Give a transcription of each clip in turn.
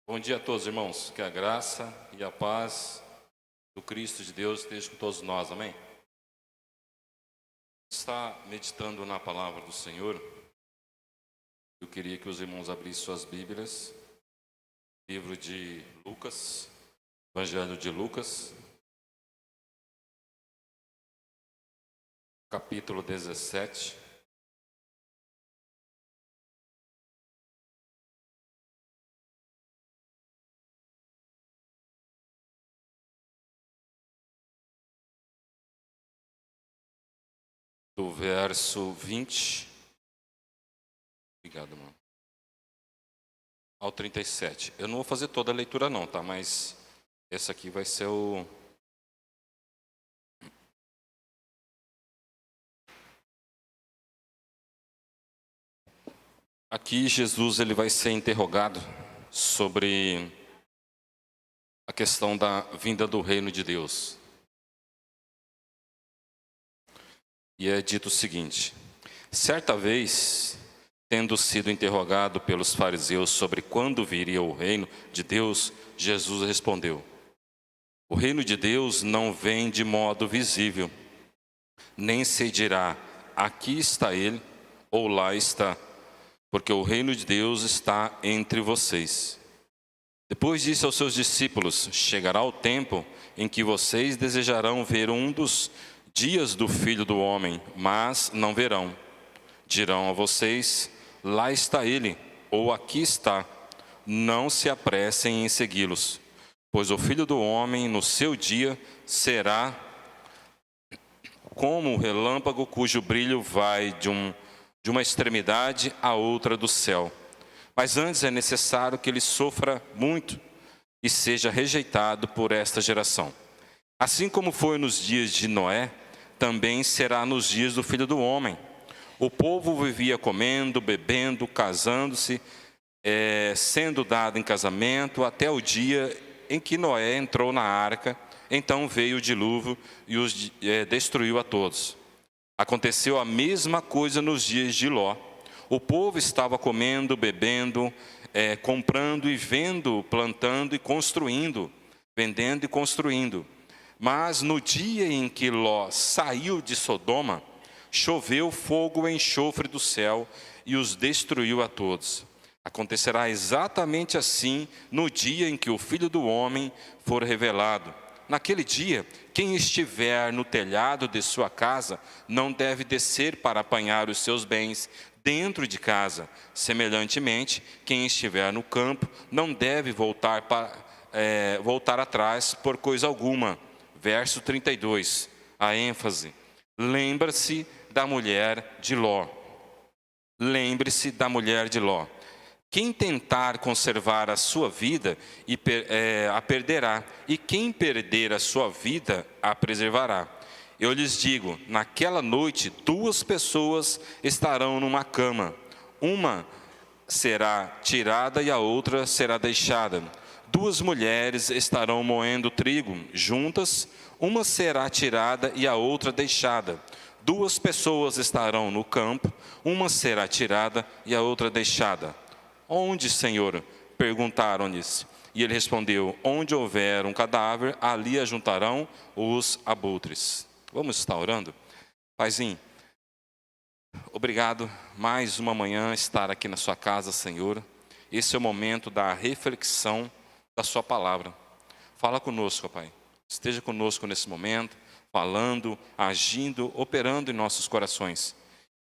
Bom dia a todos, irmãos. Que a graça e a paz do Cristo de Deus esteja com todos nós, amém? Está meditando na palavra do Senhor? Eu queria que os irmãos abrissem suas Bíblias, livro de Lucas, Evangelho de Lucas, capítulo 17. Do verso 20, obrigado, irmão, ao 37. Eu não vou fazer toda a leitura não, tá? Mas esse aqui vai ser o... Aqui Jesus ele vai ser interrogado sobre a questão da vinda do reino de Deus. E é dito o seguinte: certa vez, tendo sido interrogado pelos fariseus sobre quando viria o reino de Deus, Jesus respondeu: o reino de Deus não vem de modo visível, nem se dirá, aqui está ele, ou lá está, porque o reino de Deus está entre vocês. Depois disse aos seus discípulos: chegará o tempo em que vocês desejarão ver um dos dias do Filho do Homem, mas não verão. Dirão a vocês: lá está ele, ou aqui está. Não se apressem em segui-los, pois o Filho do Homem no seu dia será como o relâmpago cujo brilho vai de uma extremidade à outra do céu. Mas antes é necessário que ele sofra muito e seja rejeitado por esta geração. Assim como foi nos dias de Noé, também será nos dias do Filho do Homem. O povo vivia comendo, bebendo, casando-se, sendo dado em casamento, até o dia em que Noé entrou na arca. Então veio o dilúvio e os destruiu a todos. Aconteceu a mesma coisa nos dias de Ló. O povo estava comendo, bebendo, comprando e vendo, plantando e construindo, vendendo e construindo. Mas no dia em que Ló saiu de Sodoma, choveu fogo e enxofre do céu e os destruiu a todos. Acontecerá exatamente assim no dia em que o Filho do Homem for revelado. Naquele dia, quem estiver no telhado de sua casa não deve descer para apanhar os seus bens dentro de casa. Semelhantemente, quem estiver no campo não deve voltar atrás por coisa alguma. Verso 32, a ênfase: lembra-se da mulher de Ló. Lembre-se da mulher de Ló. Quem tentar conservar a sua vida a perderá, e quem perder a sua vida a preservará. Eu lhes digo, naquela noite 2 pessoas estarão numa cama, uma será tirada e a outra será deixada. 2 mulheres estarão moendo trigo juntas, uma será tirada e a outra deixada. 2 pessoas estarão no campo, uma será tirada e a outra deixada. Onde, Senhor? Perguntaram-lhes. E ele respondeu: onde houver um cadáver, ali ajuntarão os abutres. Vamos estar orando? Paizinho, obrigado mais uma manhã estar aqui na sua casa, Senhor. Esse é o momento da reflexão da sua palavra. Fala conosco, Pai. Esteja conosco nesse momento, falando, agindo, operando em nossos corações.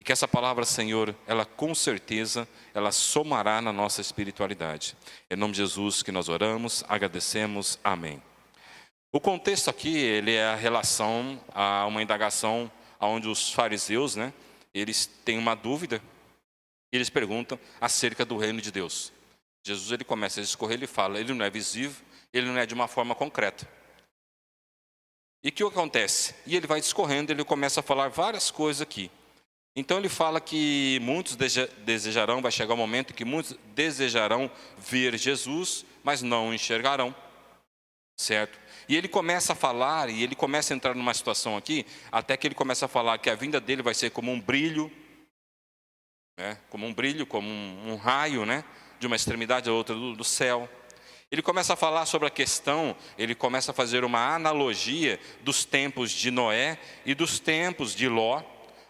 E que essa palavra, Senhor, ela com certeza, ela somará na nossa espiritualidade. Em nome de Jesus que nós oramos, agradecemos, amém. O contexto aqui, ele é a relação a uma indagação onde os fariseus, eles têm uma dúvida, e eles perguntam acerca do reino de Deus. Jesus, ele começa a discorrer, ele fala, ele não é visível, ele não é de uma forma concreta. E o que acontece? E ele vai discorrendo, ele começa a falar várias coisas aqui. Então ele fala que muitos desejarão, vai chegar o momento que muitos desejarão ver Jesus, mas não o enxergarão, certo? E ele começa a falar, e ele começa a entrar numa situação aqui, até que ele começa a falar que a vinda dele vai ser como um brilho, como um raio, de uma extremidade a outra do céu. Ele começa a falar sobre a questão, ele começa a fazer uma analogia dos tempos de Noé e dos tempos de Ló,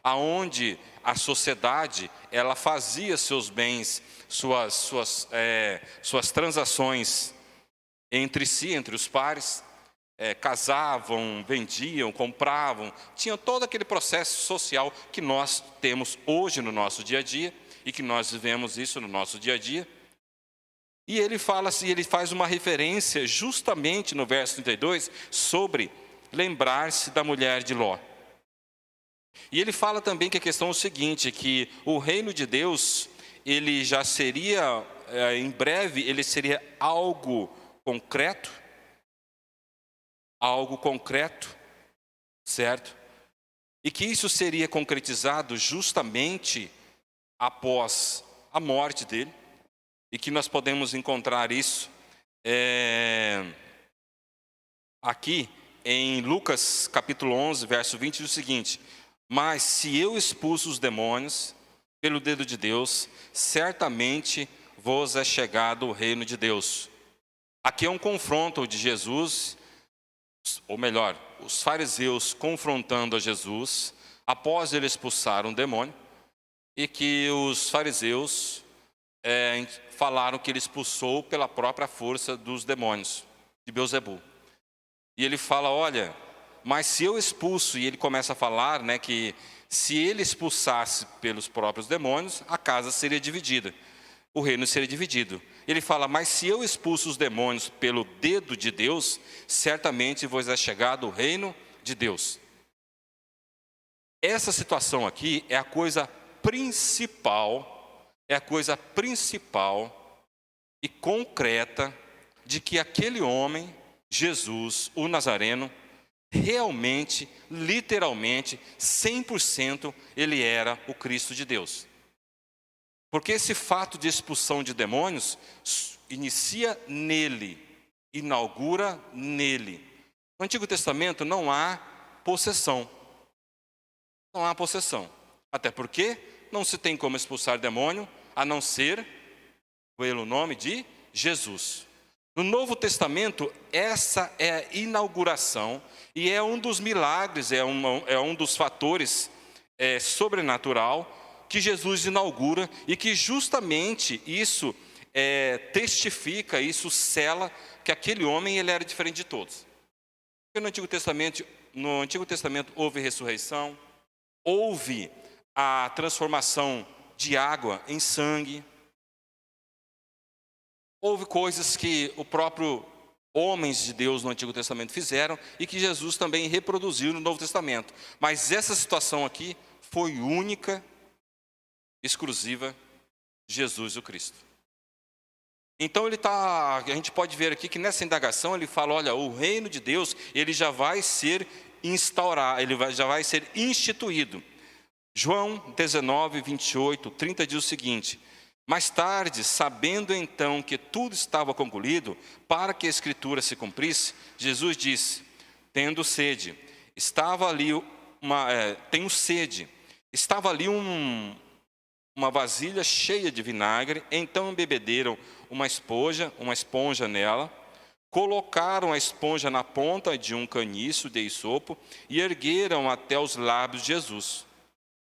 aonde a sociedade, ela fazia seus bens, suas transações entre si, entre os pares, casavam, vendiam, compravam, tinham todo aquele processo social que nós temos hoje no nosso dia a dia, e que nós vivemos isso no nosso dia a dia. E ele fala assim, ele faz uma referência justamente no verso 32 sobre lembrar-se da mulher de Ló. E ele fala também que a questão é o seguinte, que o reino de Deus, ele já seria, em breve, ele seria algo concreto, certo? E que isso seria concretizado justamente após a morte dele, e que nós podemos encontrar isso aqui em Lucas capítulo 11, verso 20, diz o seguinte: mas se eu expulso os demônios pelo dedo de Deus, certamente vos é chegado o reino de Deus. Aqui é um confronto de Jesus, ou melhor, os fariseus confrontando a Jesus, após ele expulsar um demônio, e que os fariseus falaram que ele expulsou pela própria força dos demônios, de Beelzebu. E ele fala, olha, mas se eu expulso, e ele começa a falar, né, que se ele expulsasse pelos próprios demônios, a casa seria dividida, o reino seria dividido. Ele fala, mas se eu expulso os demônios pelo dedo de Deus, certamente vos é chegado o reino de Deus. Essa situação aqui é a coisa principal, e concreta de que aquele homem, Jesus, o Nazareno, realmente, literalmente, 100% ele era o Cristo de Deus. Porque esse fato de expulsão de demônios inicia nele, inaugura nele. No Antigo Testamento não há possessão. Não há possessão. Até porque não se tem como expulsar demônio, a não ser pelo nome de Jesus. No Novo Testamento, essa é a inauguração, e é um dos milagres, é um dos fatores sobrenatural que Jesus inaugura, e que justamente isso testifica, isso sela que aquele homem ele era diferente de todos. Porque no Antigo Testamento houve ressurreição, houve a transformação de água em sangue, houve coisas que o próprio homens de Deus no Antigo Testamento fizeram e que Jesus também reproduziu no Novo Testamento. Mas essa situação aqui foi única, exclusiva de Jesus o Cristo. Então a gente pode ver aqui que nessa indagação ele fala, olha, o reino de Deus, ele já vai ser instaurado, já vai ser instituído. João 19, 28, 30 diz o seguinte: mais tarde, sabendo então que tudo estava concluído, para que a Escritura se cumprisse, Jesus disse, tendo sede, tenho sede. Estava ali uma vasilha cheia de vinagre, então embebederam uma esponja nela, colocaram a esponja na ponta de um caniço de isopo e ergueram até os lábios de Jesus.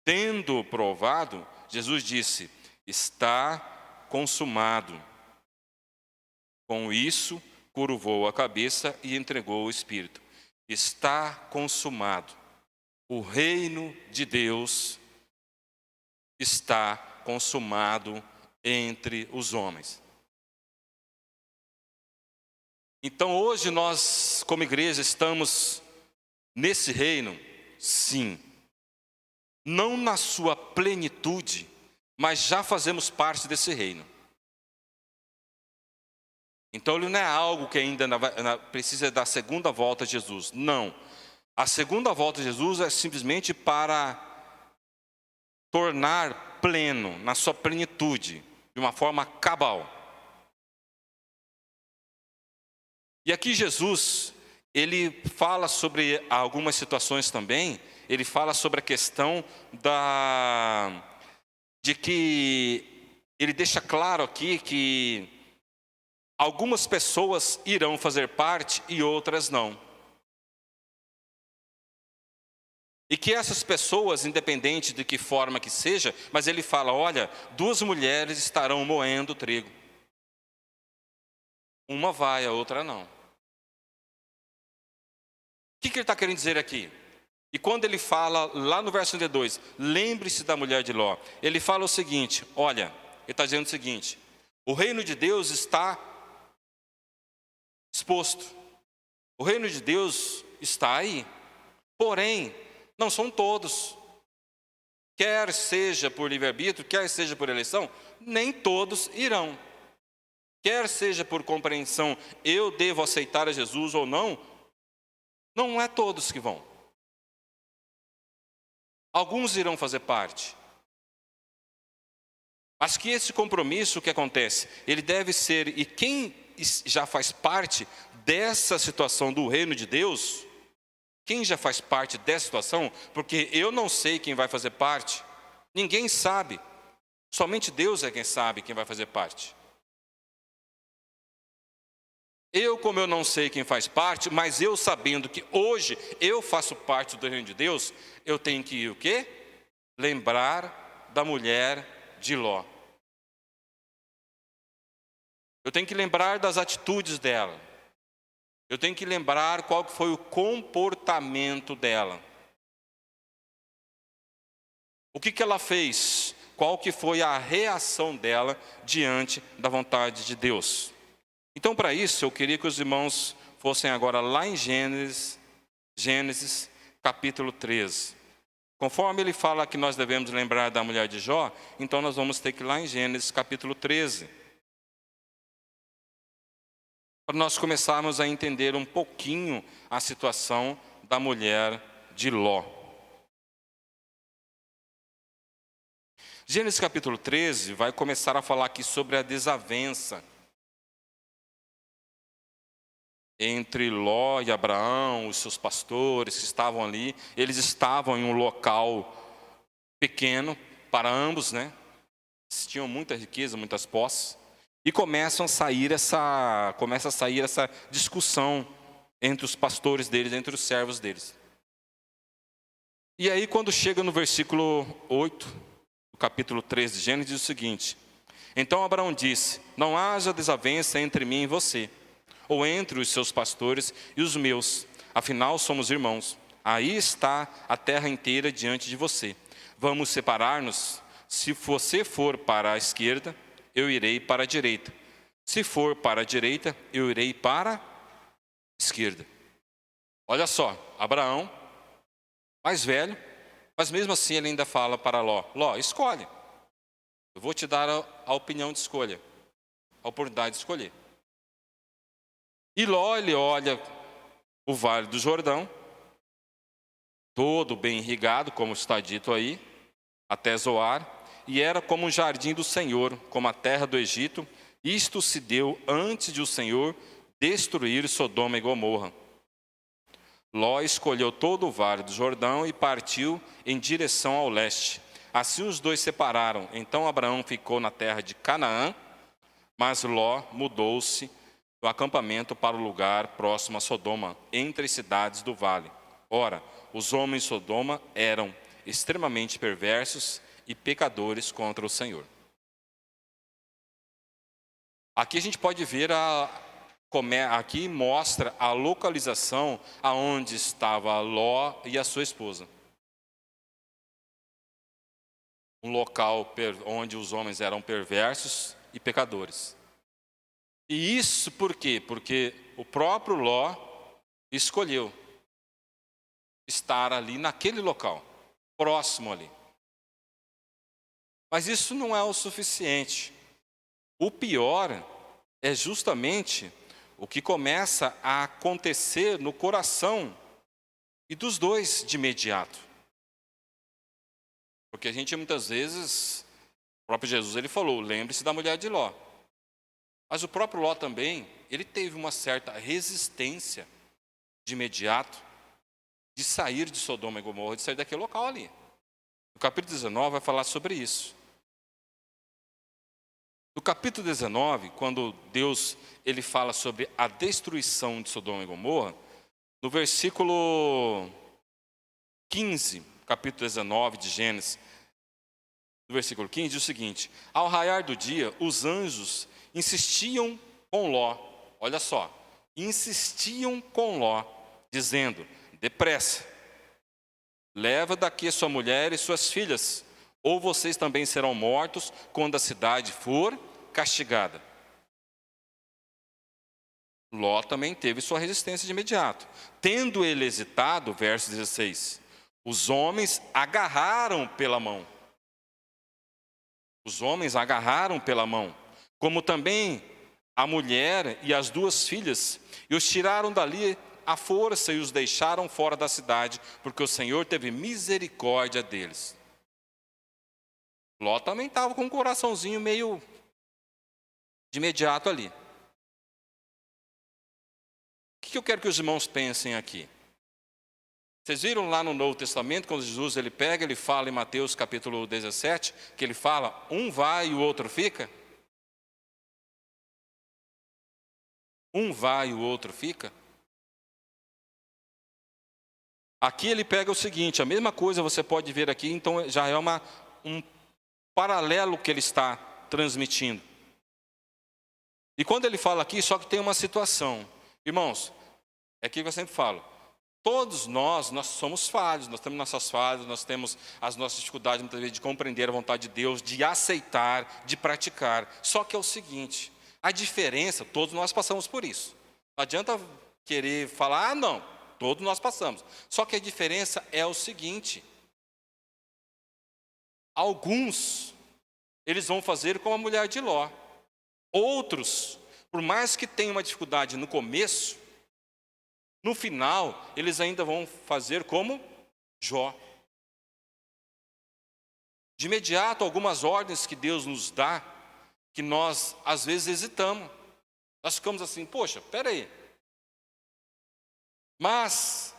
Tendo provado, Jesus disse, está consumado. Com isso, curvou a cabeça e entregou o Espírito. Está consumado. O reino de Deus está consumado entre os homens. Então hoje nós, como igreja, estamos nesse reino, sim. Não na sua plenitude, mas já fazemos parte desse reino. Então ele não é algo que ainda precisa da segunda volta de Jesus. Não. A segunda volta de Jesus é simplesmente para tornar pleno, na sua plenitude, de uma forma cabal. E aqui Jesus, ele fala sobre algumas situações também, ele fala sobre a questão de que ele deixa claro aqui que Algumas pessoas irão fazer parte e outras não. E que essas pessoas, independente de que forma que seja, mas ele fala, olha, 2 mulheres estarão moendo trigo. Uma vai, a outra não. O que ele está querendo dizer aqui? E quando ele fala lá no verso 32, lembre-se da mulher de Ló. Ele fala o seguinte, olha, ele está dizendo o seguinte, o reino de Deus está exposto. O reino de Deus está aí. Porém, não são todos. Quer seja por livre-arbítrio, quer seja por eleição, nem todos irão. Quer seja por compreensão, eu devo aceitar a Jesus ou não, não é todos que vão. Alguns irão fazer parte. Mas que esse compromisso, o que acontece? Ele deve ser, e quem já faz parte dessa situação do reino de Deus, quem já faz parte dessa situação, porque eu não sei quem vai fazer parte, ninguém sabe, somente Deus é quem sabe quem vai fazer parte. Como eu não sei quem faz parte, mas eu sabendo que hoje eu faço parte do reino de Deus, eu tenho que ir o quê? Lembrar da mulher de Ló. Eu tenho que lembrar das atitudes dela. Eu tenho que lembrar qual que foi o comportamento dela. O que ela fez? Qual que foi a reação dela diante da vontade de Deus? Então, para isso, eu queria que os irmãos fossem agora lá em Gênesis capítulo 13. Conforme ele fala que nós devemos lembrar da mulher de Jó, então nós vamos ter que ir lá em Gênesis capítulo 13. Para nós começarmos a entender um pouquinho a situação da mulher de Ló. Gênesis capítulo 13 vai começar a falar aqui sobre a desavença entre Ló e Abraão, os seus pastores que estavam ali. Eles estavam em um local pequeno para ambos, né? Eles tinham muita riqueza, muitas posses. E começa a sair essa discussão entre os pastores deles, entre os servos deles. E aí, quando chega no versículo 8, do capítulo 13 de Gênesis, diz o seguinte: então Abraão disse, não haja desavença entre mim e você, ou entre os seus pastores e os meus, afinal somos irmãos. Aí está a terra inteira diante de você. Vamos separar-nos? Se você for para a esquerda, eu irei para a direita. Se for para a direita, eu irei para a esquerda. Olha só, Abraão, mais velho, mas mesmo assim ele ainda fala para Ló, Ló, escolhe. Eu vou te dar a opinião de escolha, a oportunidade de escolher. E Ló, ele olha o Vale do Jordão, todo bem irrigado, como está dito aí, até Zoar, e era como um jardim do Senhor, como a terra do Egito. Isto se deu antes de o Senhor destruir Sodoma e Gomorra. Ló escolheu todo o Vale do Jordão e partiu em direção ao leste. Assim os dois separaram. Então Abraão ficou na terra de Canaã, mas Ló mudou-se do acampamento para o lugar próximo a Sodoma, entre as cidades do vale. Ora, os homens de Sodoma eram extremamente perversos e pecadores contra o Senhor. Aqui a gente pode ver, aqui mostra a localização aonde estava Ló e a sua esposa. Um local onde os homens eram perversos e pecadores. E isso por quê? Porque o próprio Ló escolheu estar ali naquele local, próximo ali. Mas isso não é o suficiente. O pior é justamente o que começa a acontecer no coração e dos dois de imediato. Porque a gente muitas vezes, o próprio Jesus ele falou, lembre-se da mulher de Ló. Mas o próprio Ló também, ele teve uma certa resistência de imediato de sair de Sodoma e Gomorra, de sair daquele local ali. O capítulo 19 vai falar sobre isso. No capítulo 19, quando Deus ele fala sobre a destruição de Sodoma e Gomorra, no versículo 15, capítulo 19 de Gênesis, no versículo 15, diz o seguinte: ao raiar do dia, os anjos insistiam com Ló, olha só, insistiam com Ló, dizendo: depressa, leva daqui a sua mulher e suas filhas, ou vocês também serão mortos quando a cidade for castigada. Ló também teve sua resistência de imediato. Tendo ele hesitado, verso 16, os homens agarraram pela mão. Os homens agarraram pela mão, como também a mulher e as duas filhas, e os tiraram dali à força e os deixaram fora da cidade, porque o Senhor teve misericórdia deles. Ló também estava com um coraçãozinho meio de imediato ali. O que eu quero que os irmãos pensem aqui? Vocês viram lá no Novo Testamento, quando Jesus ele pega, ele fala em Mateus capítulo 17, que ele fala, um vai e o outro fica? Um vai e o outro fica? Aqui ele pega o seguinte, a mesma coisa você pode ver aqui, então já é um paralelo que ele está transmitindo. E quando ele fala aqui, só que tem uma situação. Irmãos, é aquilo que eu sempre falo. Todos nós somos falhos, nós temos nossas falhas, nós temos as nossas dificuldades, muitas vezes, de compreender a vontade de Deus, de aceitar, de praticar. Só que é o seguinte, a diferença, todos nós passamos por isso. Não adianta querer falar, não, todos nós passamos. Só que a diferença é o seguinte, alguns, eles vão fazer como a mulher de Ló. Outros, por mais que tenham uma dificuldade no começo, no final, eles ainda vão fazer como Jó. De imediato, algumas ordens que Deus nos dá, que nós às vezes hesitamos. Nós ficamos assim, poxa, peraí. Mas,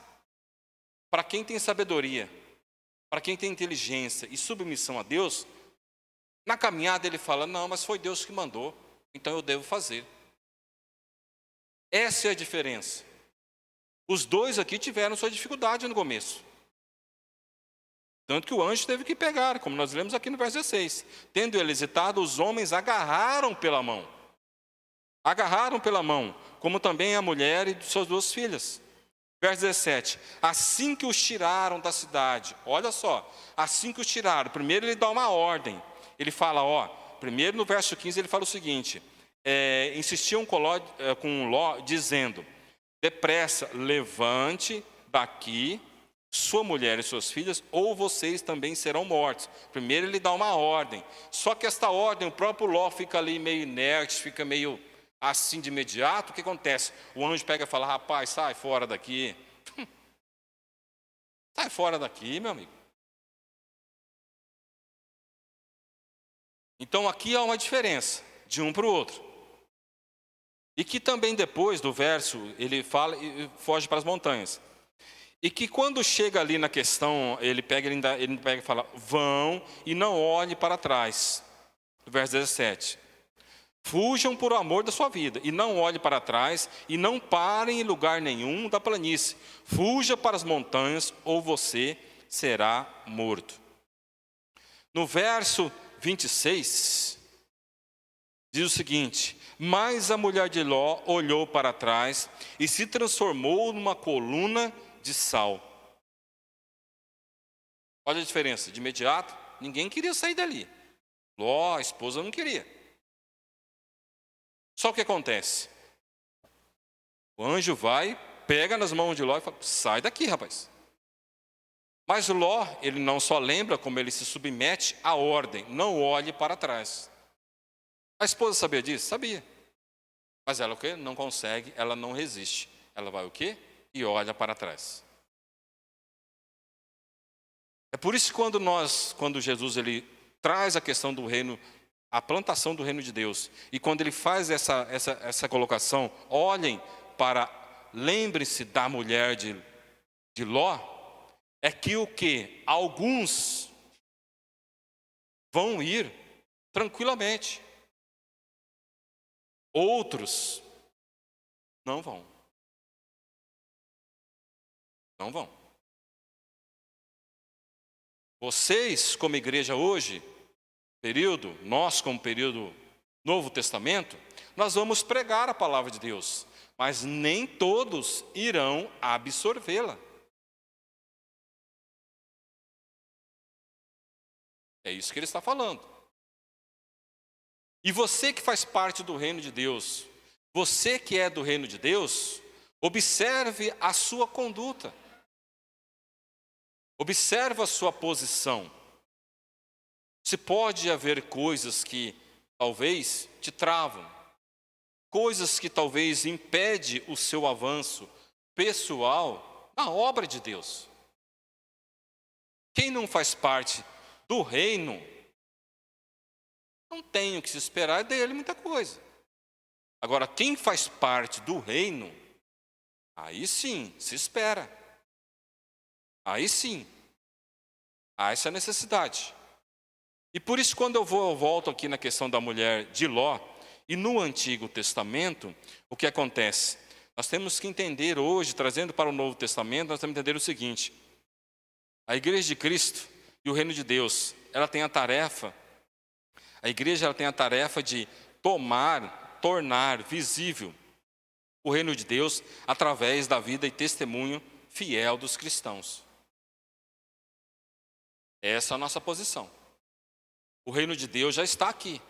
para quem tem sabedoria, para quem tem inteligência e submissão a Deus, na caminhada ele fala, não, mas foi Deus que mandou, então eu devo fazer. Essa é a diferença. Os dois aqui tiveram sua dificuldade no começo. Tanto que o anjo teve que pegar, como nós lemos aqui no verso 16. Tendo ele hesitado, os homens agarraram pela mão. Agarraram pela mão, como também a mulher e suas duas filhas. Verso 17. Assim que os tiraram da cidade, olha só, assim que os tiraram, primeiro ele dá uma ordem. Ele fala, primeiro no verso 15 ele fala o seguinte, insistiam com Ló, dizendo, depressa, levante daqui sua mulher e suas filhas, ou vocês também serão mortos. Primeiro ele dá uma ordem. Só que esta ordem, o próprio Ló fica ali meio inerte, fica meio assim de imediato. O que acontece? O anjo pega e fala, rapaz, sai fora daqui. Sai fora daqui, meu amigo. Então aqui há uma diferença de um para o outro. E que também depois do verso, ele fala e foge para as montanhas. E que quando chega ali na questão, ele pega e fala, vão e não olhe para trás. Verso 17. Fujam por amor da sua vida, e não olhe para trás, e não parem em lugar nenhum da planície. Fuja para as montanhas, ou você será morto. No verso 26, diz o seguinte, mas a mulher de Ló olhou para trás e se transformou numa coluna de sal. Olha a diferença, de imediato, ninguém queria sair dali. Ló, a esposa, não queria. Só o que acontece? O anjo vai, pega nas mãos de Ló e fala, sai daqui, rapaz. Mas Ló, ele não só lembra, como ele se submete à ordem, não olhe para trás. A esposa sabia disso? Sabia. Mas ela o quê? Não consegue, ela não resiste. Ela vai o quê? E olha para trás. É por isso que quando Jesus ele traz a questão do reino, a plantação do reino de Deus, e quando ele faz essa colocação, olhem para, lembre-se da mulher de Ló, é que o que? Alguns vão ir tranquilamente. Outros não vão. Não vão. Vocês, como igreja hoje, nós como período Novo Testamento, nós vamos pregar a palavra de Deus, mas nem todos irão absorvê-la. É isso que ele está falando. E você que faz parte do reino de Deus, você que é do reino de Deus, observe a sua conduta. Observe a sua posição. Se pode haver coisas que talvez te travam, coisas que talvez impedem o seu avanço pessoal na obra de Deus. Quem não faz parte do reino, não tem o que se esperar dele muita coisa. Agora, quem faz parte do reino, aí sim, se espera. Aí sim, há essa necessidade. E por isso, quando eu volto aqui na questão da mulher de Ló, e no Antigo Testamento, o que acontece? Nós temos que entender hoje, trazendo para o Novo Testamento, nós temos que entender o seguinte: a Igreja de Cristo e o Reino de Deus, ela tem a tarefa, a igreja ela tem a tarefa de tornar visível o Reino de Deus através da vida e testemunho fiel dos cristãos. Essa é a nossa posição. O reino de Deus já está aqui.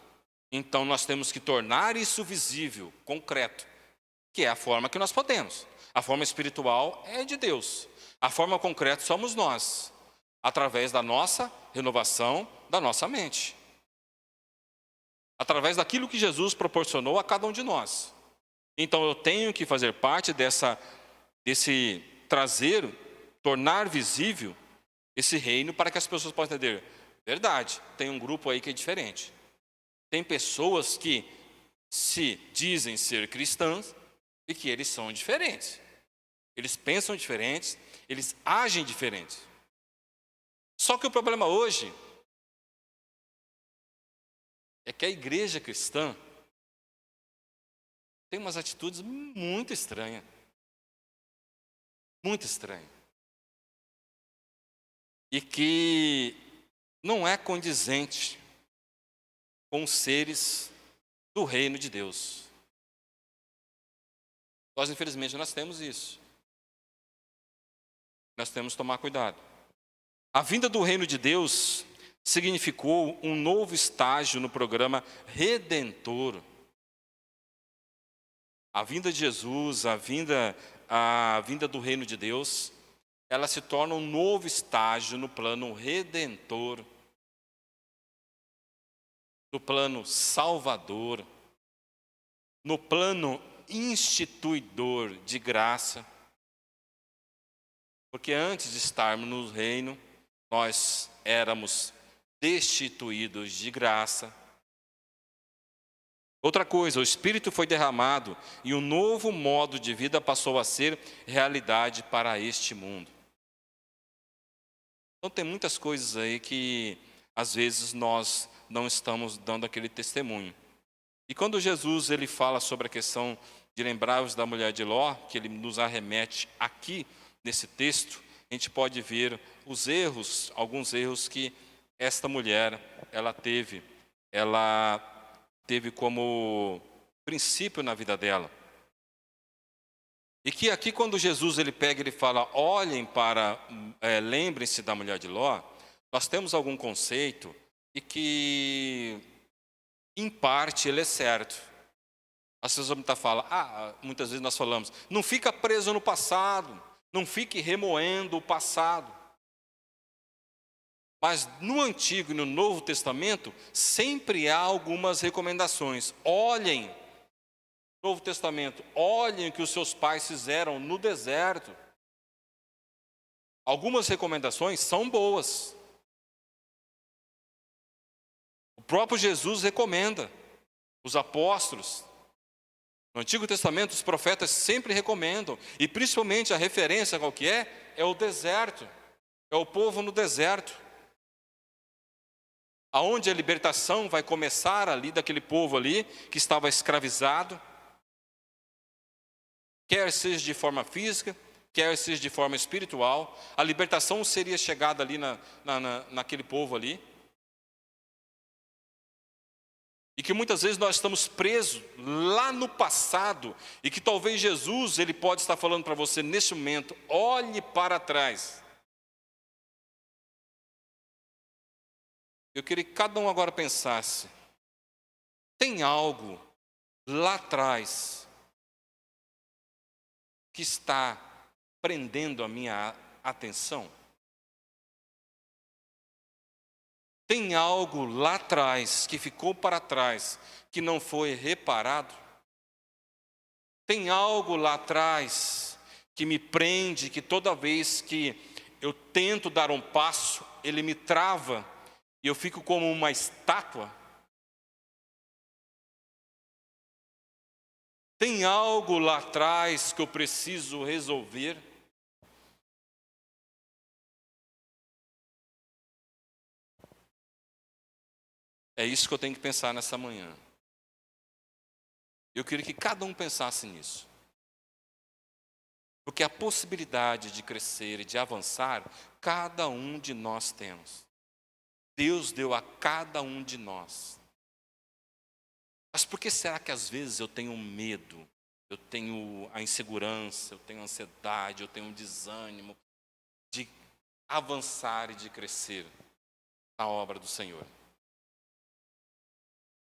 Então nós temos que tornar isso visível, concreto, que é a forma que nós podemos. A forma espiritual é de Deus. A forma concreta somos nós, através da nossa renovação da nossa mente. Através daquilo que Jesus proporcionou a cada um de nós. Então eu tenho que fazer parte desse tornar visível esse reino para que as pessoas possam entender. Verdade, tem um grupo aí que é diferente. Tem pessoas que se dizem ser cristãs e que eles são diferentes. Eles pensam diferentes, eles agem diferentes. Só que o problema hoje é que a igreja cristã tem umas atitudes muito estranhas. Muito estranhas. E que não é condizente com os seres do reino de Deus. Nós, infelizmente, nós temos isso. Nós temos que tomar cuidado. A vinda do reino de Deus significou um novo estágio no programa redentor. A vinda de Jesus, a vinda do reino de Deus, ela se torna um novo estágio no plano redentor, no plano salvador, no plano instituidor de graça. Porque antes de estarmos no reino, nós éramos destituídos de graça. Outra coisa, o Espírito foi derramado e um novo modo de vida passou a ser realidade para este mundo. Então tem muitas coisas aí que às vezes nós não estamos dando aquele testemunho. E quando Jesus ele fala sobre a questão de lembrar-vos da mulher de Ló, que ele nos arremete aqui nesse texto, a gente pode ver os erros, alguns erros que esta mulher ela teve como princípio na vida dela. E que aqui quando Jesus ele pega, ele fala, lembrem-se da mulher de Ló, nós temos algum conceito e que, em parte, ele é certo. As pessoas muitas vezes nós falamos, não fica preso no passado, não fique remoendo o passado. Mas no Antigo e no Novo Testamento, sempre há algumas recomendações. Olhem, Novo Testamento, olhem o que os seus pais fizeram no deserto. Algumas recomendações são boas. O próprio Jesus recomenda, os apóstolos. No Antigo Testamento, os profetas sempre recomendam, e principalmente a referência qual que é o deserto, é o povo no deserto. aonde a libertação vai começar ali daquele povo ali que estava escravizado, quer seja de forma física, quer seja de forma espiritual. A libertação seria chegada ali naquele povo ali. E que muitas vezes nós estamos presos lá no passado, e que talvez Jesus, ele pode estar falando para você neste momento: olhe para trás. Eu queria que cada um agora pensasse: tem algo lá atrás que está prendendo a minha atenção? Tem algo lá atrás que ficou para trás, que não foi reparado? Tem algo lá atrás que me prende, que toda vez que eu tento dar um passo, ele me trava e eu fico como uma estátua? Tem algo lá atrás que eu preciso resolver? É isso que eu tenho que pensar nessa manhã. Eu queria que cada um pensasse nisso. Porque a possibilidade de crescer e de avançar, cada um de nós temos. Deus deu a cada um de nós. Mas por que será que às vezes eu tenho medo? Eu tenho a insegurança, eu tenho a ansiedade, eu tenho um desânimo de avançar e de crescer na obra do Senhor?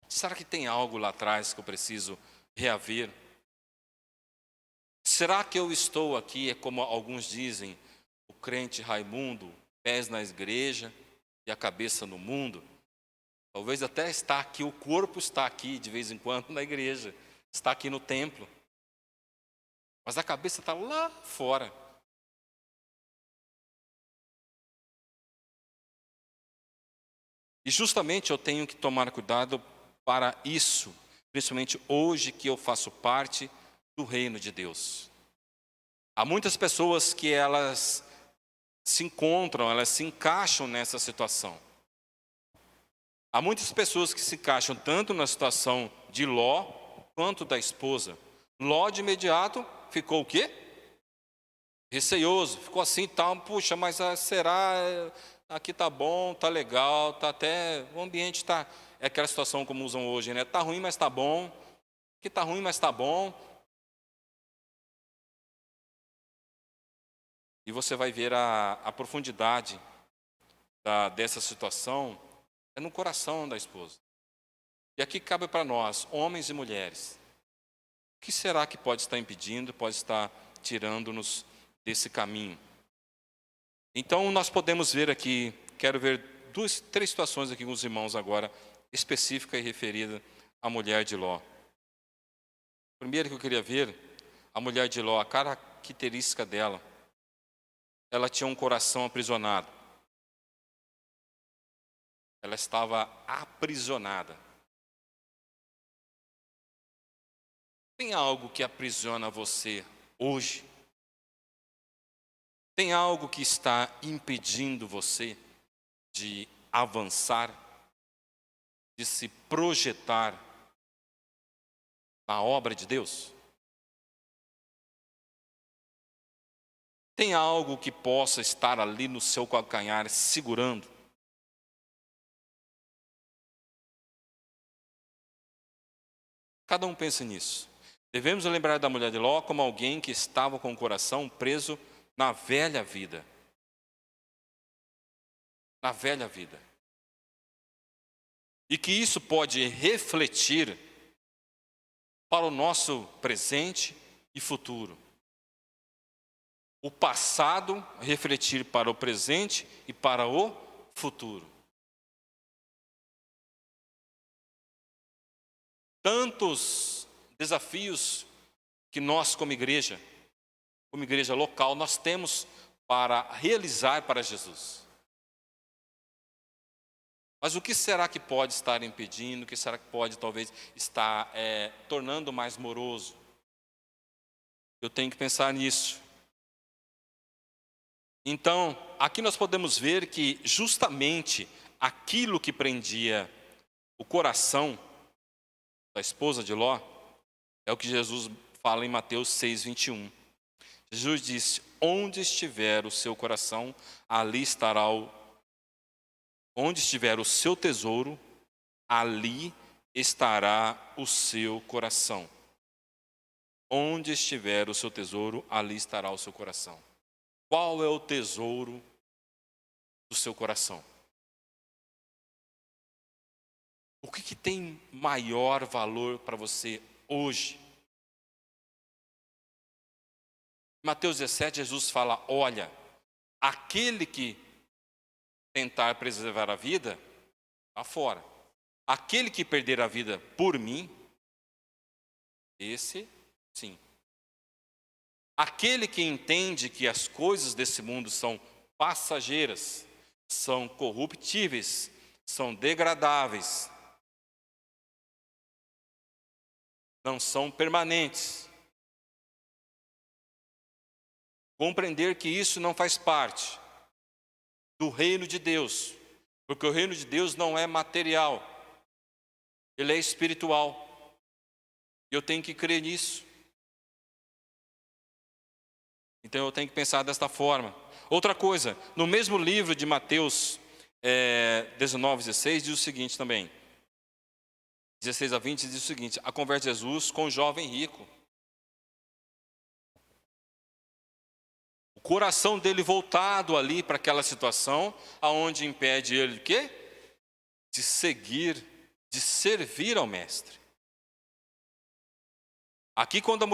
Será que tem algo lá atrás que eu preciso reaver? Será que eu estou aqui, é como alguns dizem, o crente Raimundo, pés na igreja e a cabeça no mundo? Talvez até está aqui, o corpo está aqui de vez em quando na igreja, está aqui no templo, mas a cabeça está lá fora. E justamente eu tenho que tomar cuidado para isso, principalmente hoje que eu faço parte do reino de Deus. Há muitas pessoas que elas se encontram, elas se encaixam nessa situação. Há muitas pessoas que se encaixam tanto na situação de Ló, quanto da esposa. Ló de imediato ficou o quê? Receioso, ficou assim, tal, puxa, mas será, aqui tá bom, tá legal, tá até, o ambiente tá, é aquela situação como usam hoje, né? Tá ruim, mas tá bom, aqui tá ruim, mas tá bom. E você vai ver a profundidade dessa situação, é no coração da esposa. E aqui cabe para nós, homens e mulheres, o que será que pode estar impedindo, pode estar tirando-nos desse caminho? Então nós podemos ver aqui, quero ver três situações aqui com os irmãos agora, específica e referida à mulher de Ló. Primeiro que eu queria ver, a mulher de Ló, a característica dela, ela tinha um coração aprisionado. Ela estava aprisionada. Tem algo que aprisiona você hoje? Tem algo que está impedindo você de avançar, de se projetar na obra de Deus? Tem algo que possa estar ali no seu calcanhar segurando? Cada um pensa nisso. Devemos lembrar da mulher de Ló como alguém que estava com o coração preso na velha vida. Na velha vida. E que isso pode refletir para o nosso presente e futuro. O passado refletir para o presente e para o futuro. Tantos desafios que nós, como igreja local, nós temos para realizar para Jesus. Mas o que será que pode estar impedindo? O que será que pode talvez estar tornando mais moroso? Eu tenho que pensar nisso. Então, aqui nós podemos ver que justamente aquilo que prendia o coração da esposa de Ló é o que Jesus fala em Mateus 6:21. Jesus disse: onde estiver o seu coração, ali estará onde estiver o seu tesouro, ali estará o seu coração. Onde estiver o seu tesouro, ali estará o seu coração. Qual é o tesouro do seu coração? O que tem maior valor para você hoje? Em Mateus 17, Jesus fala: olha, aquele que tentar preservar a vida, está fora. Aquele que perder a vida por mim, esse sim. Aquele que entende que as coisas desse mundo são passageiras, são corruptíveis, são degradáveis, não são permanentes. Compreender que isso não faz parte do reino de Deus, porque o reino de Deus não é material, ele é espiritual. E eu tenho que crer nisso. Então eu tenho que pensar desta forma. Outra coisa, no mesmo livro de Mateus 19:16 diz o seguinte também. 16-20 diz o seguinte: a conversa de Jesus com o jovem rico. O coração dele voltado ali para aquela situação, aonde impede ele o quê? De seguir, de servir ao mestre. Aqui quando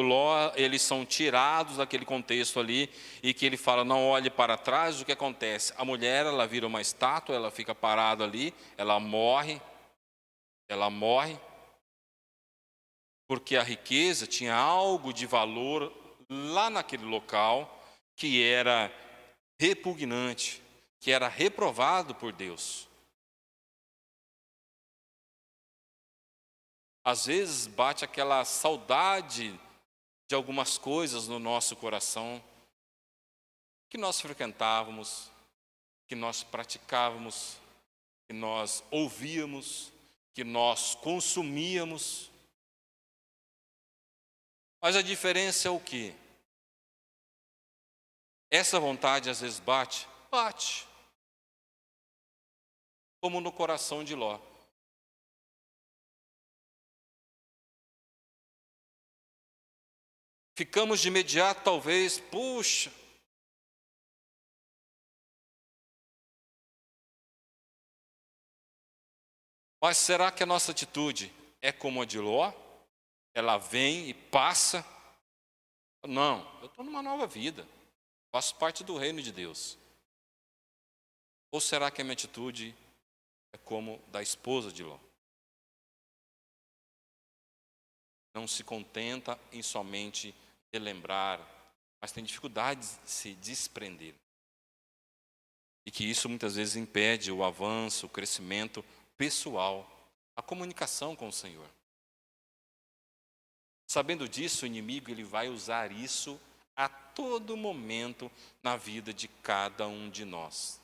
Ló, eles são tirados daquele contexto ali, e que ele fala, não olhe para trás, o que acontece? A mulher, ela vira uma estátua, ela fica parada ali, ela morre, porque a riqueza tinha algo de valor lá naquele local, que era repugnante, que era reprovado por Deus. Às vezes bate aquela saudade de algumas coisas no nosso coração, que nós frequentávamos, que nós praticávamos, que nós ouvíamos, que nós consumíamos. Mas a diferença é o quê? Essa vontade às vezes bate, como no coração de Ló. Ficamos de imediato, talvez, puxa. Mas será que a nossa atitude é como a de Ló? Ela vem e passa? Não, eu estou numa nova vida. Faço parte do reino de Deus. Ou será que a minha atitude é como da esposa de Ló? Não se contenta em somente relembrar, mas tem dificuldade de se desprender. E que isso muitas vezes impede o avanço, o crescimento pessoal, a comunicação com o Senhor. Sabendo disso, o inimigo ele vai usar isso a todo momento na vida de cada um de nós.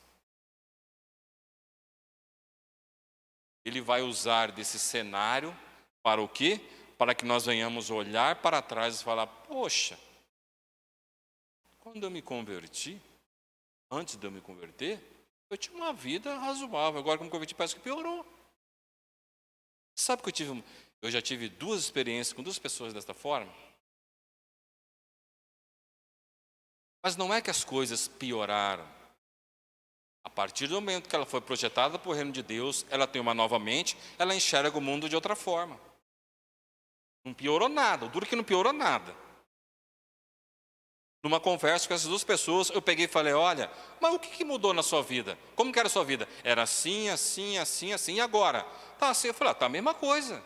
Ele vai usar desse cenário para o quê? Para que nós venhamos olhar para trás e falar, poxa, quando eu me converti, antes de eu me converter, eu tinha uma vida razoável, agora que eu me converti parece que piorou. Sabe que eu já tive 2 experiências com 2 pessoas desta forma? Mas não é que as coisas pioraram. A partir do momento que ela foi projetada para o reino de Deus, ela tem uma nova mente, ela enxerga o mundo de outra forma. Não piorou nada, o duro que não piorou nada. Numa conversa com essas 2 pessoas, eu peguei e falei, olha, mas o que mudou na sua vida? Como que era a sua vida? Era assim, assim, assim, assim, e agora? Tá assim, eu falei, tá a mesma coisa.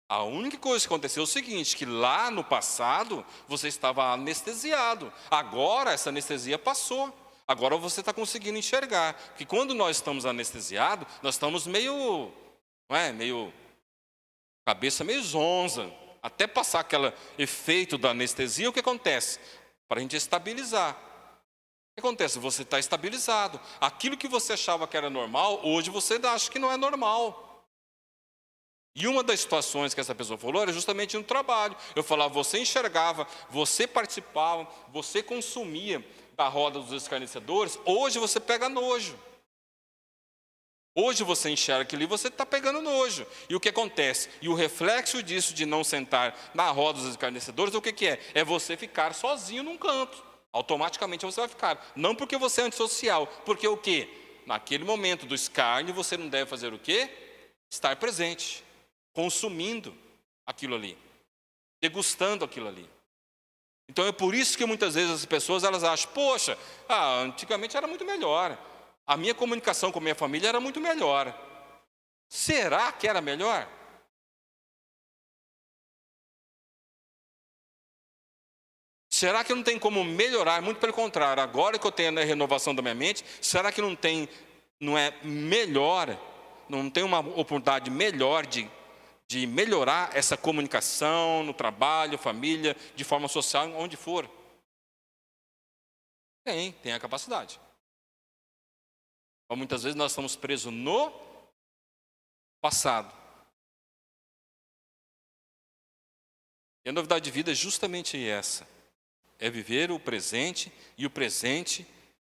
A única coisa que aconteceu é o seguinte, que lá no passado, você estava anestesiado. Agora, essa anestesia passou. Agora você está conseguindo enxergar. Porque quando nós estamos anestesiados, nós estamos meio cabeça meio zonza. Até passar aquele efeito da anestesia, o que acontece? Para a gente estabilizar. que acontece? Você está estabilizado. Aquilo que você achava que era normal, hoje você acha que não é normal. E uma das situações que essa pessoa falou era justamente no trabalho. Eu falava, você enxergava, você participava, você consumia da roda dos escarnecedores, hoje você pega nojo. Hoje você enxerga aquilo e você está pegando nojo. E o que acontece? E o reflexo disso de não sentar na roda dos escarnecedores, o que é? É você ficar sozinho num canto. Automaticamente você vai ficar. Não porque você é antissocial, porque o quê? Naquele momento do escárnio, você não deve fazer o quê? Estar presente, consumindo aquilo ali, degustando aquilo ali. Então é por isso que muitas vezes as pessoas elas acham, poxa, antigamente era muito melhor. A minha comunicação com a minha família era muito melhor. Será que era melhor? Será que não tem como melhorar? Muito pelo contrário, agora que eu tenho a renovação da minha mente, será que não é melhor, não tem uma oportunidade melhor de melhorar essa comunicação no trabalho, família, de forma social, onde for? Tem a capacidade. Mas muitas vezes nós estamos presos no passado. E a novidade de vida é justamente essa. É viver o presente e o presente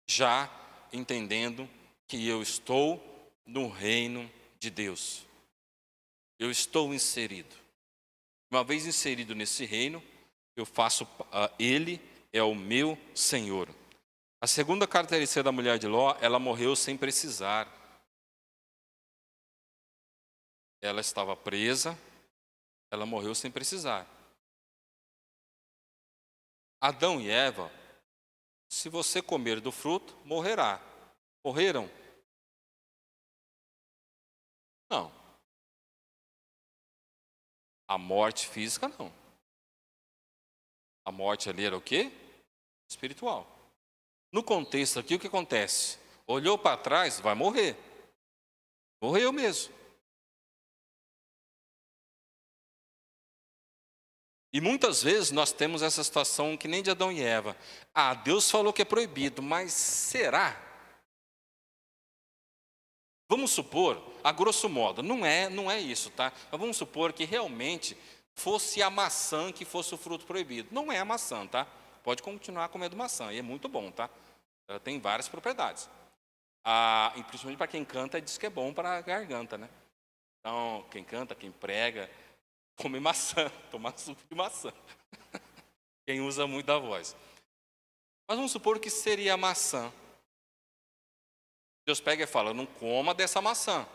já entendendo que eu estou no reino de Deus. Eu estou inserido. Uma vez inserido nesse reino, eu faço, Ele é o meu Senhor. A segunda característica da mulher de Ló, ela morreu sem precisar. Ela estava presa, ela morreu sem precisar. Adão e Eva, se você comer do fruto, morrerá. Morreram? Não. A morte física, não. A morte ali era o quê? Espiritual. No contexto aqui, o que acontece? Olhou para trás, vai morrer. Morreu mesmo. E muitas vezes nós temos essa situação que nem de Adão e Eva. Deus falou que é proibido, mas será? Vamos supor, a grosso modo, não é isso, tá? Mas vamos supor que realmente fosse a maçã que fosse o fruto proibido. Não é a maçã, tá? Pode continuar comendo maçã, e é muito bom, tá? Ela tem várias propriedades. E principalmente para quem canta, diz que é bom para a garganta, né? Então, quem canta, quem prega, come maçã, toma suco de maçã. Quem usa muito da voz. Mas vamos supor que seria a maçã. Deus pega e fala, não coma dessa maçã.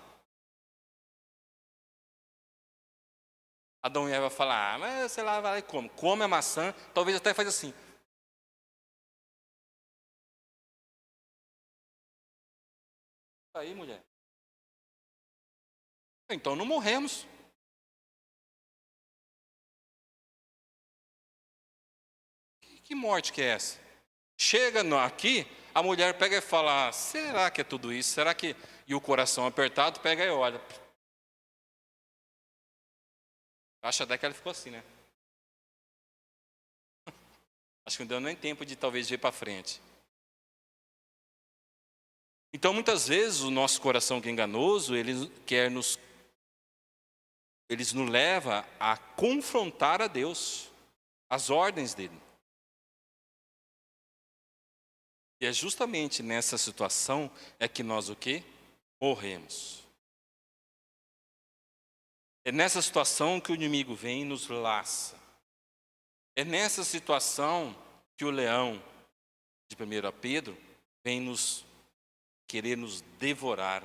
Adão e Eva falam, mas sei lá, vai lá e come. Come a maçã, talvez até faz assim. Aí, mulher. Então não morremos. Que morte que é essa? Chega aqui, a mulher pega e fala, será que é tudo isso? Será que... E o coração apertado, pega e olha. Acho até que ela ficou assim, né? Acho que não deu nem tempo de talvez ir para frente. Então, muitas vezes, o nosso coração que é enganoso, ele nos leva a confrontar a Deus, as ordens dele. E é justamente nessa situação é que nós o quê? Morremos. É nessa situação que o inimigo vem e nos laça. É nessa situação que o leão de 1 Pedro vem querer nos devorar.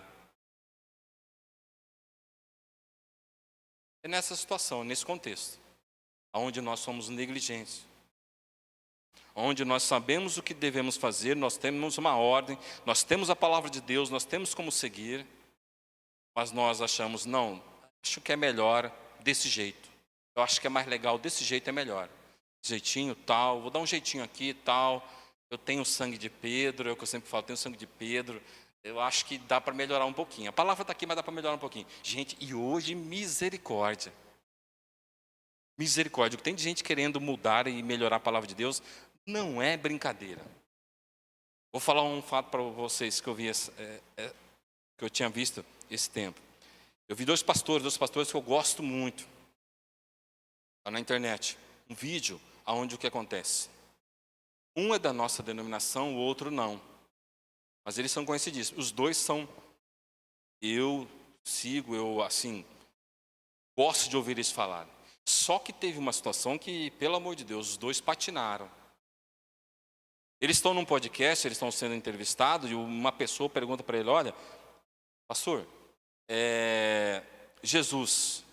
É nessa situação, nesse contexto, onde nós somos negligentes, onde nós sabemos o que devemos fazer, nós temos uma ordem, nós temos a palavra de Deus, nós temos como seguir, mas nós achamos, não, acho que é melhor desse jeito. Eu acho que é mais legal, desse jeito é melhor. Jeitinho tal, vou dar um jeitinho aqui tal. Eu tenho sangue de Pedro, é o que eu sempre falo, tenho sangue de Pedro. Eu acho que dá para melhorar um pouquinho. A palavra está aqui, mas dá para melhorar um pouquinho. Gente, e hoje misericórdia. Misericórdia. Tem gente querendo mudar e melhorar a palavra de Deus, não é brincadeira. Vou falar um fato para vocês que eu vi, que eu tinha visto esse tempo. Eu vi dois pastores que eu gosto muito. Está na internet. Um vídeo onde o que acontece? Um é da nossa denominação, o outro não. Mas eles são conhecidíssimos. Os dois são... Eu assim, gosto de ouvir eles falarem. Só que teve uma situação que, pelo amor de Deus, os dois patinaram. Eles estão num podcast, eles estão sendo entrevistados, e uma pessoa pergunta para ele, olha, pastor, Jesus,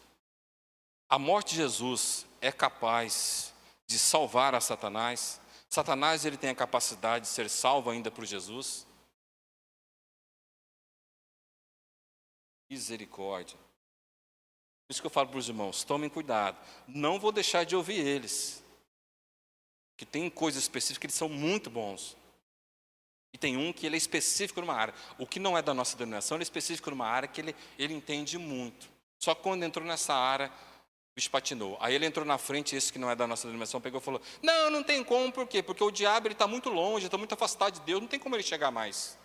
a morte de Jesus é capaz de salvar a Satanás? Satanás, ele tem a capacidade de ser salvo ainda por Jesus? Misericórdia. Por isso que eu falo para os irmãos, tomem cuidado. Não vou deixar de ouvir eles. Que tem coisas específicas que eles são muito bons. E tem um que ele é específico numa área. O que não é da nossa denominação, ele é específico numa área que ele entende muito. Só que quando entrou nessa área, o bicho patinou. Aí ele entrou na frente, esse que não é da nossa denominação, pegou e falou, não tem como, por quê? Porque o diabo está muito longe, está muito afastado de Deus, não tem como ele chegar mais.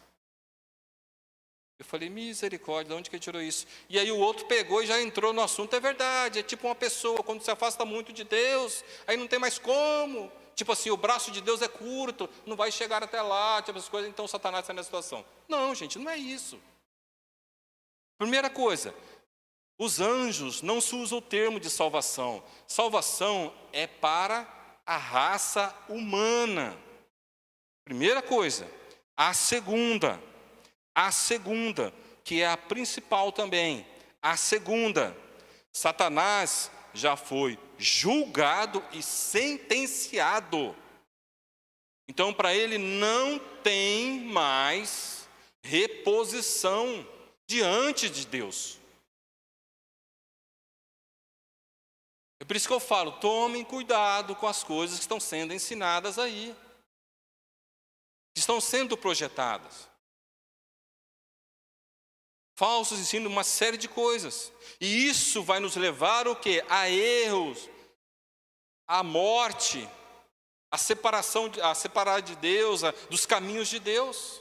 Eu falei, misericórdia, de onde que ele tirou isso? E aí o outro pegou e já entrou no assunto, é verdade, é tipo uma pessoa, quando se afasta muito de Deus, aí não tem mais como. Tipo assim, o braço de Deus é curto, não vai chegar até lá, tipo as coisas, então Satanás está nessa situação. Não, gente, não é isso. Primeira coisa, os anjos não se usa o termo de salvação. Salvação é para a raça humana. Primeira coisa. A segunda, que é a principal também. A segunda, Satanás já foi julgado e sentenciado. Então, para ele não tem mais reposição diante de Deus. É por isso que eu falo, tomem cuidado com as coisas que estão sendo ensinadas aí. Que estão sendo projetadas. Falsos ensinam uma série de coisas. E isso vai nos levar o quê? A erros, a morte, a separar de Deus, dos caminhos de Deus.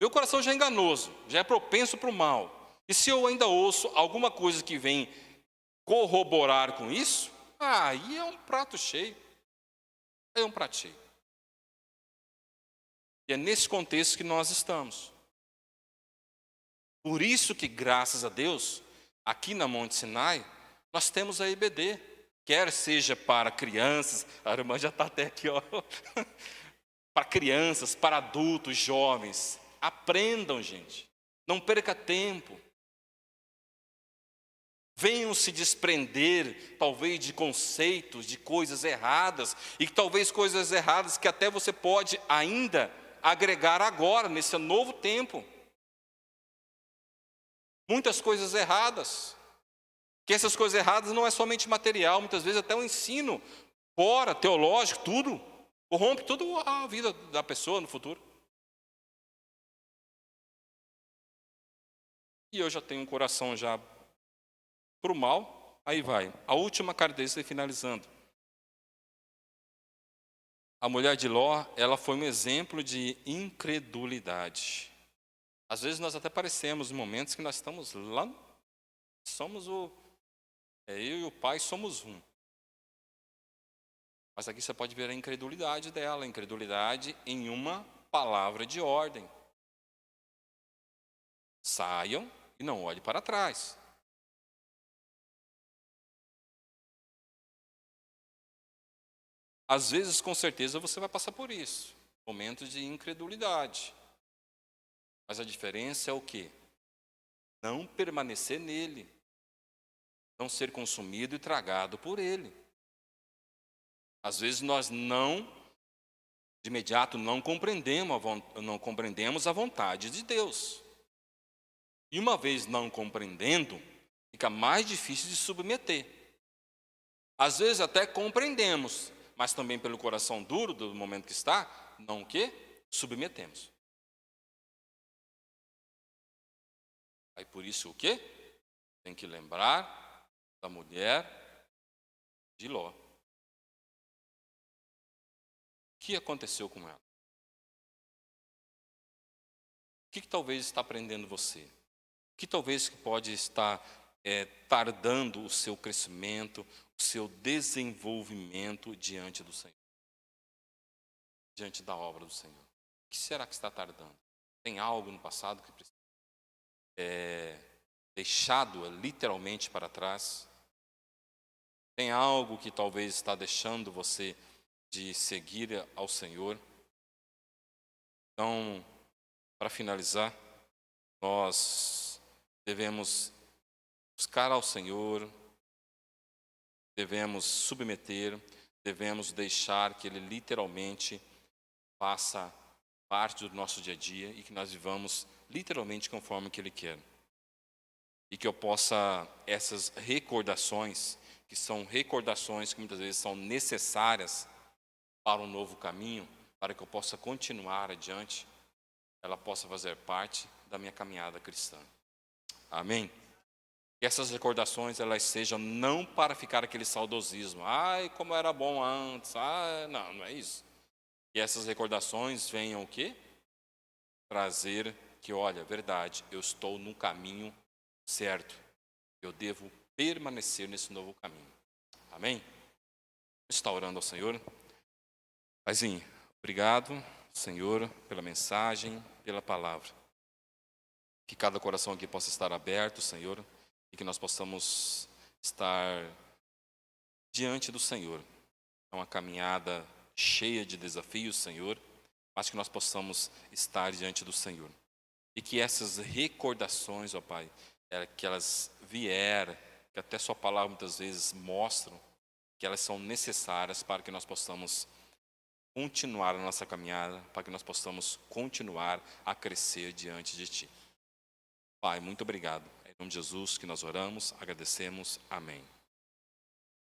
Meu coração já é enganoso, já é propenso para o mal. E se eu ainda ouço alguma coisa que vem corroborar com isso, aí é um prato cheio. É um prato cheio. E é nesse contexto que nós estamos. Por isso que, graças a Deus, aqui na Monte Sinai, nós temos a EBD. Quer seja para crianças, a irmã já está até aqui, ó. Para crianças, para adultos, jovens. Aprendam, gente. Não perca tempo. Venham se desprender, talvez, de conceitos, de coisas erradas. E que talvez coisas erradas que até você pode ainda agregar agora, nesse novo tempo. Muitas coisas erradas. Que essas coisas erradas não é somente material, muitas vezes até o ensino fora, teológico, tudo, corrompe toda a vida da pessoa no futuro. E eu já tenho um coração já para o mal, aí vai. A última característica, finalizando. A mulher de Ló, ela foi um exemplo de incredulidade. Às vezes nós até parecemos em momentos que nós estamos lá, eu e o pai somos um. Mas aqui você pode ver a incredulidade dela, a incredulidade em uma palavra de ordem. Saiam e não olhem para trás. Às vezes, com certeza, você vai passar por isso. Momentos de incredulidade. Mas a diferença é o quê? Não permanecer nele. Não ser consumido e tragado por ele. Às vezes nós de imediato, não compreendemos a vontade de Deus. E uma vez não compreendendo, fica mais difícil de submeter. Às vezes até compreendemos, mas também pelo coração duro do momento que está, não o quê? Submetemos. Aí por isso o quê? Tem que lembrar da mulher de Ló. que aconteceu com ela? O que talvez está prendendo você? O que talvez pode estar tardando o seu crescimento, o seu desenvolvimento diante do Senhor? Diante da obra do Senhor. O que será que está tardando? Tem algo no passado que precisa deixado literalmente para trás? Tem algo que talvez está deixando você de seguir ao Senhor? Então, para finalizar, nós devemos buscar ao Senhor, devemos submeter, devemos deixar que Ele literalmente faça parte do nosso dia a dia e que nós vivamos literalmente conforme que Ele quer. E que eu possa, essas recordações, que são recordações que muitas vezes são necessárias para um novo caminho, para que eu possa continuar adiante, ela possa fazer parte da minha caminhada cristã. Amém? Que essas recordações, elas sejam não para ficar aquele saudosismo. Ai, como era bom antes. Não é isso. Que essas recordações venham o quê? Trazer que, olha, verdade, eu estou no caminho certo. Eu devo permanecer nesse novo caminho. Amém? Está orando ao Senhor? Paizinho, obrigado, Senhor, pela mensagem, pela palavra. Que cada coração aqui possa estar aberto, Senhor, e que nós possamos estar diante do Senhor. É uma caminhada cheia de desafios, Senhor, mas que nós possamos estar diante do Senhor. E que essas recordações, ó Pai, que elas vieram, que até Sua palavra muitas vezes mostram, que elas são necessárias para que nós possamos continuar a nossa caminhada, para que nós possamos continuar a crescer diante de Ti. Pai, muito obrigado. É em nome de Jesus que nós oramos, agradecemos. Amém.